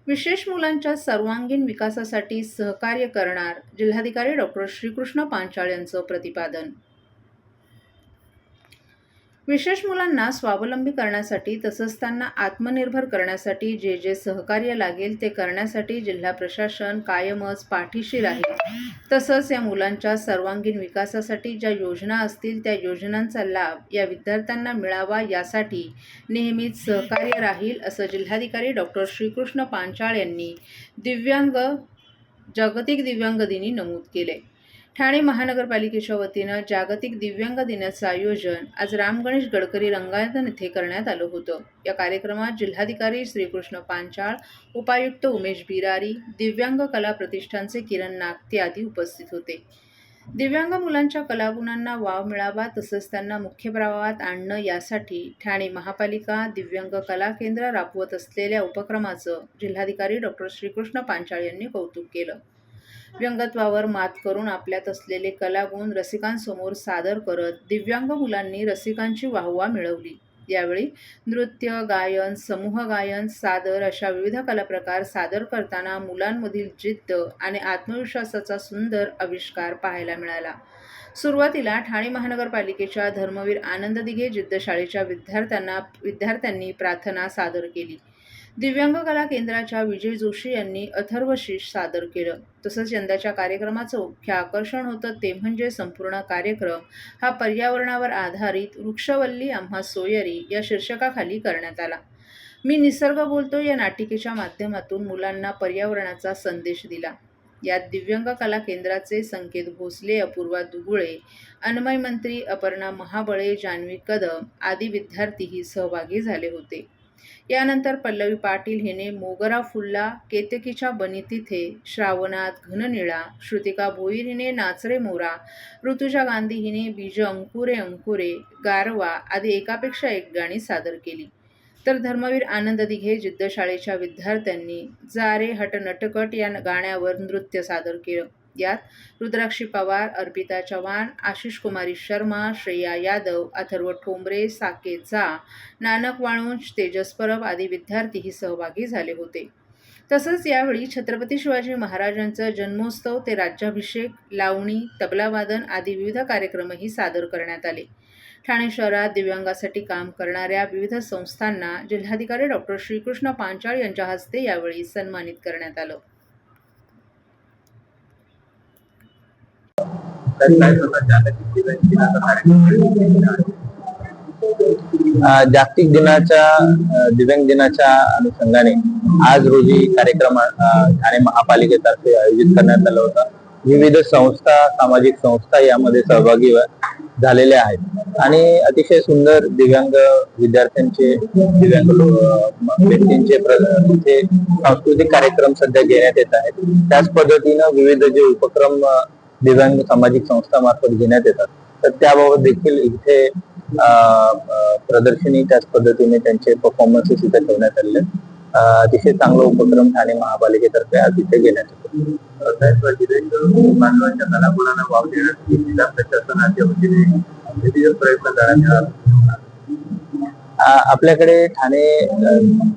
विशेष मुलांच्या सर्वांगीण विकासासाठी सहकार्य करणार जिल्हाधिकारी डॉक्टर श्रीकृष्ण पांचाळ यांचं प्रतिपादन. विशेष मुलांना स्वावलंबी करण्यासाठी तसंच त्यांना आत्मनिर्भर करण्यासाठी जे जे सहकार्य लागेल ते करण्यासाठी जिल्हा प्रशासन कायमच पाठीशी राहील. तसंच या मुलांच्या सर्वांगीण विकासासाठी ज्या योजना असतील त्या योजनांचा लाभ या विद्यार्थ्यांना मिळावा यासाठी नेहमीच सहकार्य राहील, असं जिल्हाधिकारी डॉक्टर श्रीकृष्ण पांचाळ यांनी जागतिक दिव्यांग दिनी नमूद केले. ठाणे महानगरपालिकेच्या वतीनं जागतिक दिव्यांग दिनाचं आयोजन आज राम गणेश गडकरी रंगायतन येथे करण्यात आलं होतं. या कार्यक्रमात जिल्हाधिकारी श्रीकृष्ण पांचाळ, उपायुक्त उमेश बिरारी, दिव्यांग कला प्रतिष्ठानचे किरण नागते आदी उपस्थित होते. दिव्यांग मुलांच्या कलागुणांना वाव मिळावा तसंच त्यांना मुख्य प्रवाहात आणणं यासाठी ठाणे महापालिका दिव्यांग कला केंद्र राबवत असलेल्या उपक्रमाचं जिल्हाधिकारी डॉक्टर श्रीकृष्ण पांचाळ यांनी कौतुक केलं. व्यंगत्वावर मात करून आपल्यात असलेले कलागुण रसिकांसमोर सादर करत दिव्यांग मुलांनी रसिकांची वाहवा मिळवली. यावेळी नृत्य, गायन, समूह गायन, सादर अशा विविध कलाप्रकार सादर करताना मुलांमधील जिद्द आणि आत्मविश्वासाचा सुंदर आविष्कार पाहायला मिळाला. सुरुवातीला ठाणे महानगरपालिकेच्या धर्मवीर आनंद दिघे जिद्द शाळेच्या विद्यार्थ्यांनी प्रार्थना सादर केली. दिव्यांग कला केंद्राच्या विजय जोशी यांनी अथर्वशीष सादर केलं. तसंच यंदाच्या कार्यक्रमाचं मुख्य आकर्षण होतं ते म्हणजे संपूर्ण कार्यक्रम हा पर्यावरणावर आधारित वृक्षवल्ली आम्हा सोयरी या शीर्षकाखाली करण्यात आला. मी निसर्ग बोलतो या नाटिकेच्या माध्यमातून मुलांना पर्यावरणाचा संदेश दिला. यात दिव्यांग कला केंद्राचे संकेत भोसले, अपूर्वा दुगुळे, अन्मय मंत्री, अपर्णा महाबळे, जान्हवी कदम आदी विद्यार्थीही सहभागी झाले होते. यानंतर पल्लवी पाटील हिने मोगरा फुलला, केतकीच्या बनी तिथे, श्रावणात घननिळा, श्रुतिका भोईर हिने नाचरे मोरा, ऋतुजा गांधी हिने बीज अंकुरे अंकुरे, गारवा आदी एकापेक्षा एक गाणी सादर केली. तर धर्मवीर आनंद दिघे जिद्द शाळेच्या विद्यार्थ्यांनी जा रे हट नटकट या गाण्यावर नृत्य सादर केलं. यात रुद्राक्षी पवार, अर्पिता चव्हाण, आशिष कुमारी शर्मा, श्रेया यादव, अथर्व ठोंबरे, साकेत झा, नानक वाळुंज, तेजस परब आदी विद्यार्थीही सहभागी झाले होते. तसंच यावेळी छत्रपती शिवाजी महाराजांचा जन्मोत्सव ते राज्याभिषेक, लावणी, तबलावादन आदी विविध कार्यक्रमही सादर करण्यात आले. ठाणे शहरात दिव्यांगासाठी काम करणाऱ्या विविध संस्थांना जिल्हाधिकारी डॉक्टर श्रीकृष्ण पांचाळ यांच्या हस्ते यावेळी सन्मानित करण्यात आलं. जागतिक दिव्यांग दिनाच्या अनुषंगाने आज रोजी कार्यक्रम ठाणे महापालिकेतर्फे आयोजित करण्यात आला होता. विविध संस्था, सामाजिक संस्था यामध्ये सहभागी झालेल्या आहेत आणि अतिशय सुंदर दिव्यांग विद्यार्थ्यांचे, दिव्यांग व्यक्तींचे सांस्कृतिक कार्यक्रम सध्या घेण्यात येत आहेत. त्याच पद्धतीनं विविध जे उपक्रम दिव्यांग सामाजिक संस्थामार्फत घेण्यात येतात तर त्याबाबत देखील इथे प्रदर्शनी, त्याच पद्धतीने त्यांचे परफॉर्मन्सेस इथे ठेवण्यात आले. अतिशय चांगला उपक्रम ठाणे महापालिकेतर्फे आज इथे घेण्यात येतो. मानवाच्या कलागुणांना वाव देण्यासाठी जिल्हा प्रशासनाच्या वतीने विविध प्रयत्न करण्यात आपल्याकडे ठाणे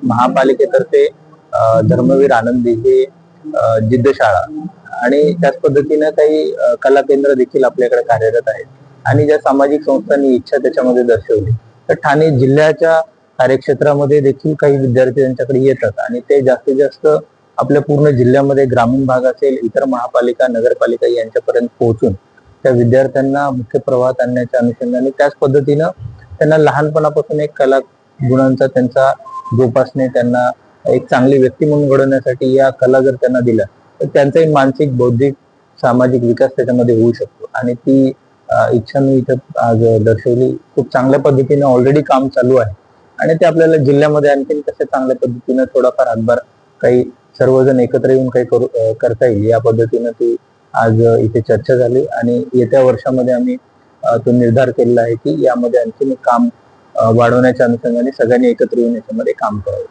महापालिकेतर्फे धर्मवीर आनंद दिघे जिद्द शाळा आणि त्याच पद्धतीने काही कला केंद्र देखील आपल्याकडे कार्यरत आहेत आणि ज्या सामाजिक संस्थांनी इच्छा त्याच्यामध्ये दर्शवली तर ठाणे जिल्ह्याच्या कार्यक्षेत्रामध्ये देखील काही विद्यार्थी त्यांच्याकडे येतात आणि ते जास्तीत जास्त आपल्या पूर्ण जिल्ह्यामध्ये ग्रामीण भाग असेल, इतर महापालिका, नगरपालिका यांच्यापर्यंत पोहोचून त्या विद्यार्थ्यांना मुख्य प्रवाहात आणण्याच्या अनुषंगाने त्याच पद्धतीनं त्यांना लहानपणापासून एक कला गुणांचा त्यांचा जोपासणे, त्यांना एक चांगली व्यक्ती म्हणून घडवण्यासाठी या कला जर त्यांना दिल्या तर त्यांचाही मानसिक, बौद्धिक, सामाजिक विकास त्याच्यामध्ये होऊ शकतो आणि ती इच्छा मी इथं आज दर्शवली. खूप चांगल्या पद्धतीने ऑलरेडी काम चालू आहे आणि ते आपल्याला जिल्ह्यामध्ये आणखी कशा चांगल्या पद्धतीने थोडाफार हातभार काही सर्वजण एकत्र येऊन काही करता येईल या पद्धतीनं ती आज इथे चर्चा झाली आणि येत्या वर्षामध्ये आम्ही तो निर्धार केलेला आहे की यामध्ये आणखी काम वाढवण्याच्या अनुषंगाने सगळ्यांनी एकत्र येऊन याच्यामध्ये काम करावं.